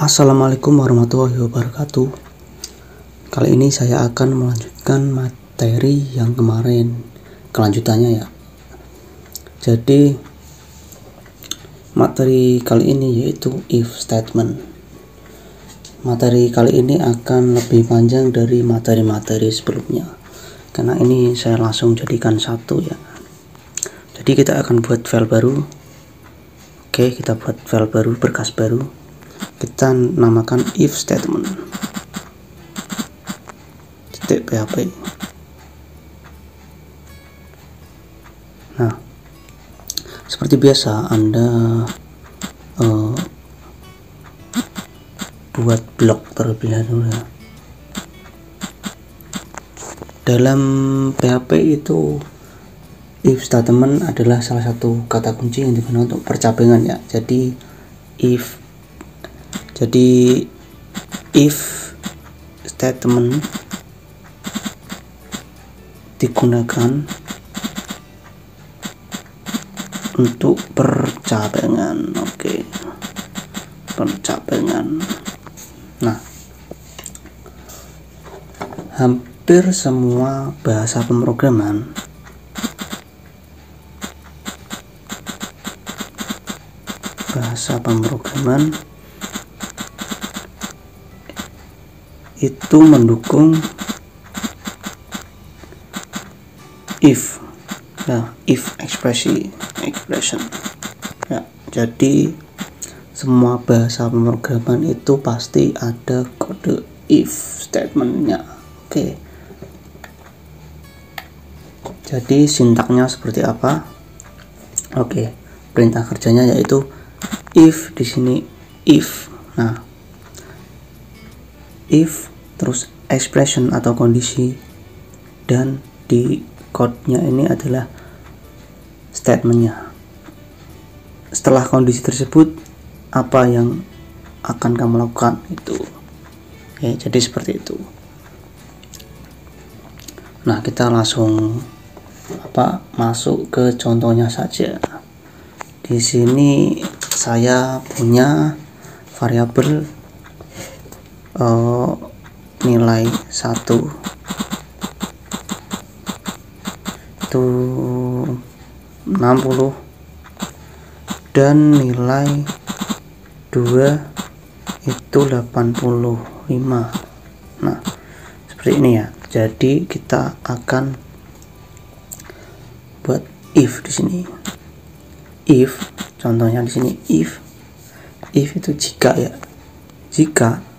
Assalamualaikum warahmatullahi wabarakatuh. Kali ini saya akan melanjutkan materi yang kemarin, kelanjutannya ya. Jadi materi kali ini yaitu if statement. Materi kali ini akan lebih panjang dari materi-materi sebelumnya, karena ini saya langsung jadikan satu ya. Jadi kita akan buat file baru. Oke, kita buat file baru, berkas baru. Kita namakan if statement .php. Nah, seperti biasa Anda buat blok terlebih dahulu ya. Dalam PHP itu if statement adalah salah satu kata kunci yang digunakan untuk percabangan ya. Jadi if statement digunakan untuk percabangan. Oke, percabangan. Nah, hampir semua bahasa pemrograman itu mendukung if. Nah, if expression ya. Jadi semua bahasa pemrograman itu pasti ada kode if statementnya. Oke, jadi sintaknya seperti apa? Oke, perintah kerjanya yaitu if, di sini if. Nah, if terus expression atau kondisi, dan di code-nya ini adalah statementnya. Setelah kondisi tersebut, apa yang akan kamu lakukan itu. Oke, jadi seperti itu. Nah, kita langsung masuk ke contohnya saja. Di sini saya punya variabel nilai 1 itu 60 dan nilai 2 itu 85. Nah, seperti ini ya. Jadi kita akan buat if di sini. If, contohnya di sini if itu jika ya. Jika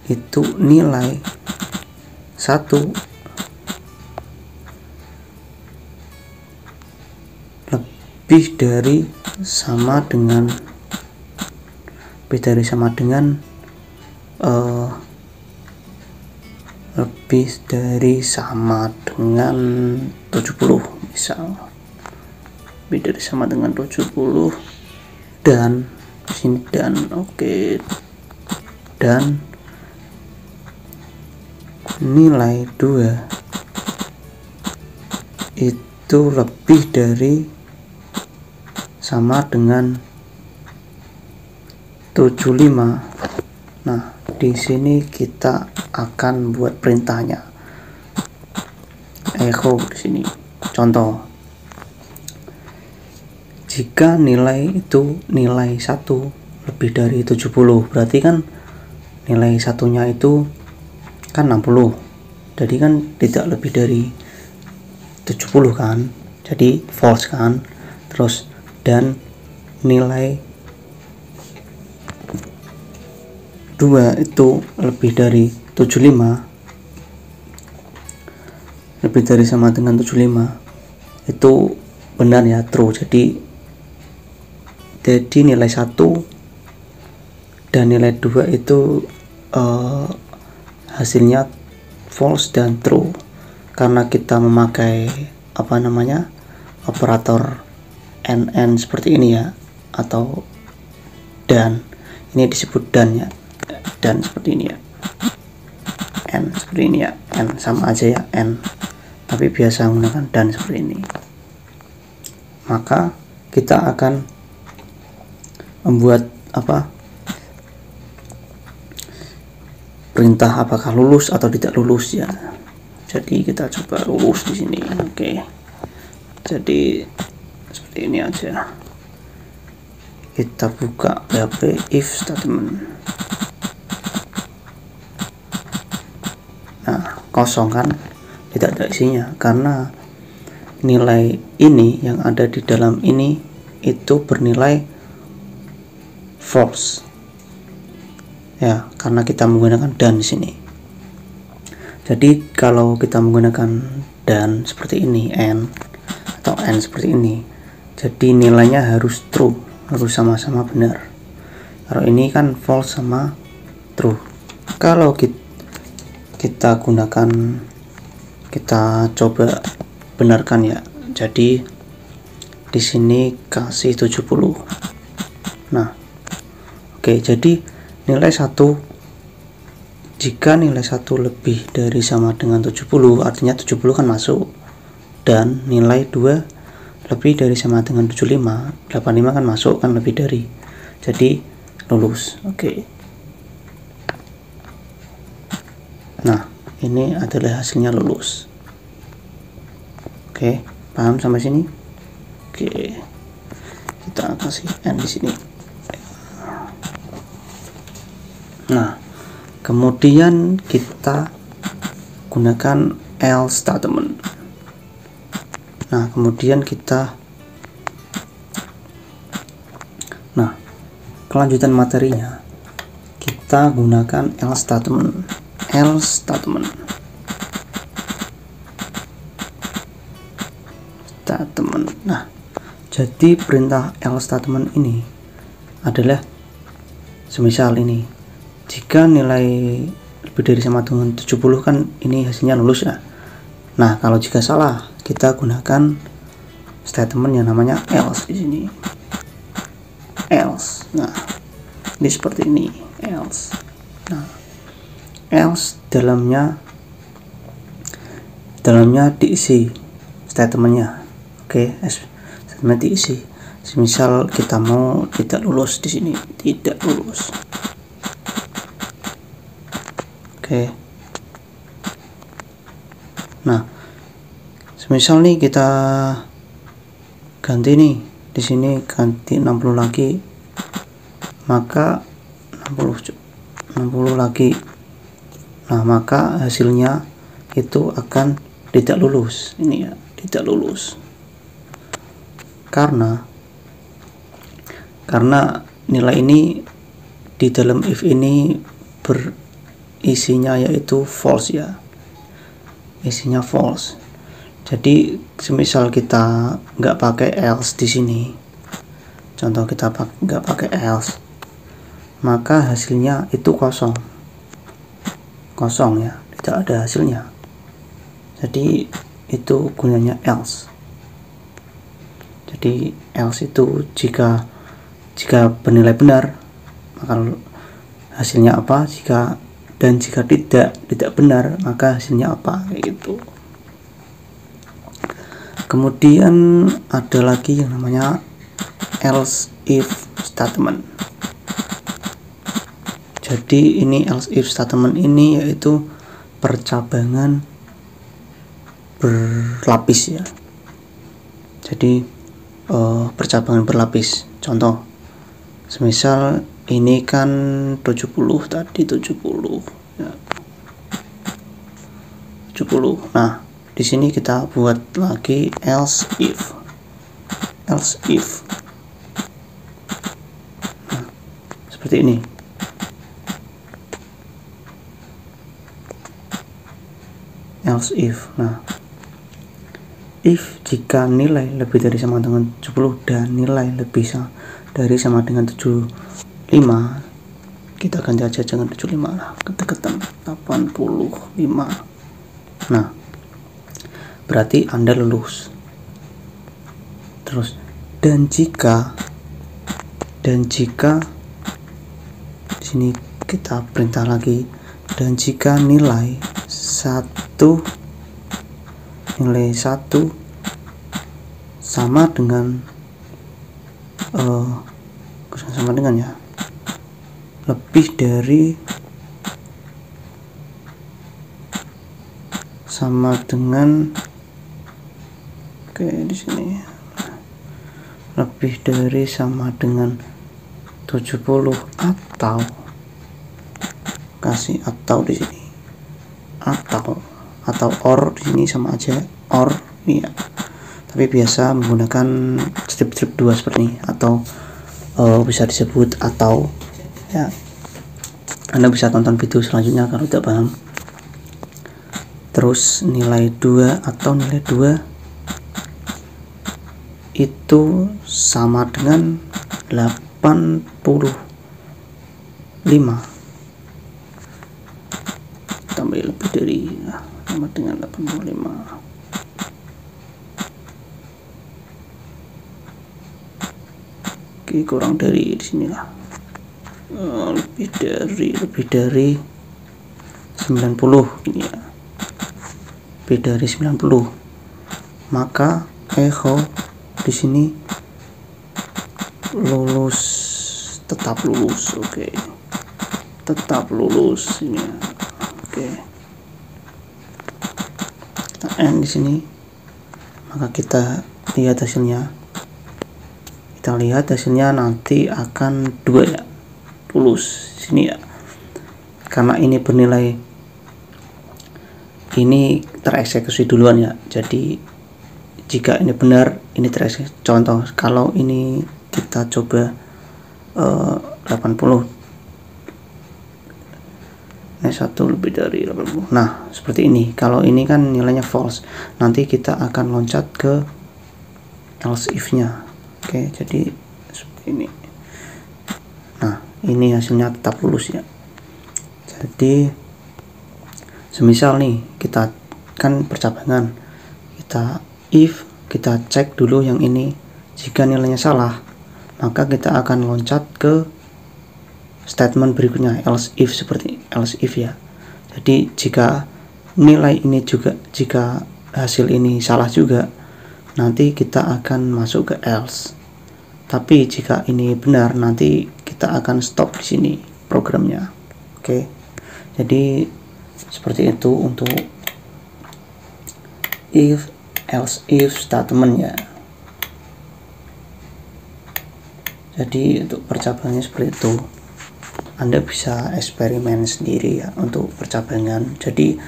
itu nilai 1 lebih dari sama dengan 70, misal lebih dari sama dengan 70, dan di sini dan. Oke, dan nilai 2 itu lebih dari sama dengan 75. Nah, di sini kita akan buat perintahnya. Echo di sini. Contoh. Jika nilai 1 lebih dari 70, berarti kan nilai satunya itu kan 60. Jadi kan tidak lebih dari 70 kan. Jadi false kan. Terus dan nilai 2 itu lebih dari 75, lebih dari sama dengan 75, itu benar ya, true. Jadi nilai 1 dan nilai 2 itu hasilnya false dan true, karena kita memakai operator NN seperti ini ya, atau dan. Ini disebut dan ya, dan seperti ini ya. N seperti ini ya, N sama aja ya, N, tapi biasa menggunakan dan seperti ini. Maka kita akan membuat perintah apakah lulus atau tidak lulus ya. Jadi kita coba lulus di sini. Oke. Jadi seperti ini aja. Kita buka PHP if statement. Nah, kosong kan, tidak ada isinya karena nilai ini yang ada di dalam ini itu bernilai false ya, karena kita menggunakan dan di sini. Jadi kalau kita menggunakan dan seperti ini, and atau and seperti ini, jadi nilainya harus true, harus sama-sama benar. Kalau ini kan false sama true. Kalau kita gunakan, kita coba benarkan ya. Jadi di sini kasih 70. Nah, oke, jadi nilai 1, jika nilai 1 lebih dari sama dengan 70, artinya 70 kan masuk, dan nilai 2 lebih dari sama dengan 75, 85 kan masuk, kan lebih dari, jadi lulus. Oke. Nah, ini adalah hasilnya lulus. Oke, paham sampai sini? Oke, kita kasih n di sini. Nah, kemudian kita gunakan else statement. Nah, kemudian kelanjutan materinya kita gunakan else statement. Nah, jadi perintah else statement ini adalah semisal ini, jika nilai lebih dari sama dengan 70 kan ini hasilnya lulus ya. Nah, kalau jika salah, kita gunakan statement yang namanya else di sini. Else. Nah, ini seperti ini, else. Nah, else dalamnya diisi statementnya. Oke, statement diisi. Semisal kita mau tidak lulus di sini, tidak lulus. Oke. Nah, semisal nih kita ganti nih, di sini ganti 60 lagi, maka 60 lagi. Nah, maka hasilnya itu akan tidak lulus. Ini ya, tidak lulus. Karena nilai ini di dalam if ini berisinya yaitu false ya. Isinya false. Jadi semisal kita nggak pakai else di sini, contoh kita nggak pakai else, maka hasilnya itu kosong ya, tidak ada hasilnya. Jadi itu gunanya else. Jadi else itu jika bernilai benar, maka hasilnya apa, jika tidak benar, maka hasilnya apa, kayak gitu. Kemudian ada lagi yang namanya else if statement. Jadi ini else if statement ini yaitu percabangan berlapis ya. Jadi percabangan berlapis. Contoh, semisal ini kan 70 tadi, 70 ya. 70. Nah, di sini kita buat lagi else if. Nah, seperti ini. Else if. Nah, if jika nilai lebih dari sama dengan 70 dan nilai lebih dari sama dengan 75, kita ganti aja jangan 75 lah, kedeketan 85. Nah, berarti Anda lulus. Terus dan jika di sini kita perintah lagi, dan jika nilai 1 sama dengan ya, lebih dari sama dengan, oke, di sini lebih dari sama dengan 70 atau kasih atau di sini atau or di sini sama aja or ya, tapi biasa menggunakan strip 2 seperti ini, atau bisa disebut atau ya. Anda bisa tonton video selanjutnya kalau tidak paham. Terus nilai 2 atau nilai 2 itu sama dengan 85 tambah lebih dari sama dengan 85. Oke, kurang dari di sinilah. Lebih dari 90 ini ya. Lebih dari 90. Maka echo di sini lulus, tetap lulus. Oke. Tetap lulus ini ya. Oke. Kita end di sini. Maka kita lihat hasilnya. Kita lihat hasilnya nanti akan 2 ya. Lulus sini ya. Karena ini bernilai, ini tereksekusi duluan ya. Jadi jika ini benar, ini tereksekusi. Contoh kalau ini kita coba 80, ini 1 lebih dari 80. Nah, seperti ini. Kalau ini kan nilainya false, nanti kita akan loncat ke else if nya. Oke, jadi seperti ini. Nah, ini hasilnya tetap lulus ya. Jadi semisal nih kita kan percabangan, kita if, kita cek dulu yang ini. Jika nilainya salah, maka kita akan loncat ke statement berikutnya, else if, seperti else if ya. Jadi jika nilai ini juga, jika hasil ini salah juga, nanti kita akan masuk ke else. Tapi jika ini benar, nanti kita akan stop di sini programnya. Oke. Jadi seperti itu untuk if, else if statement ya. Jadi untuk percabangannya seperti itu. Anda bisa eksperimen sendiri ya untuk percabangan. Jadi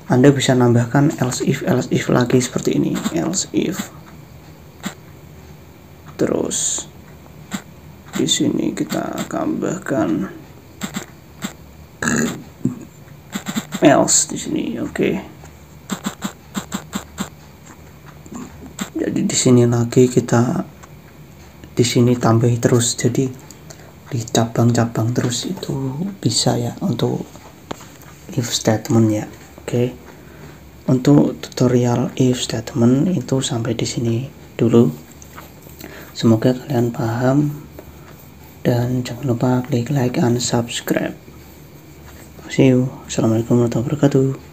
Anda bisa nambahkan else if lagi seperti ini, else if. Terus di sini kita tambahkan else di sini, oke. Jadi di sini lagi kita di sini tambahi terus, jadi di cabang-cabang terus itu bisa ya untuk if statement ya, oke. Untuk tutorial if statement itu sampai di sini dulu. Semoga kalian paham. Dan jangan lupa klik like and subscribe. See you. Assalamualaikum warahmatullahi wabarakatuh.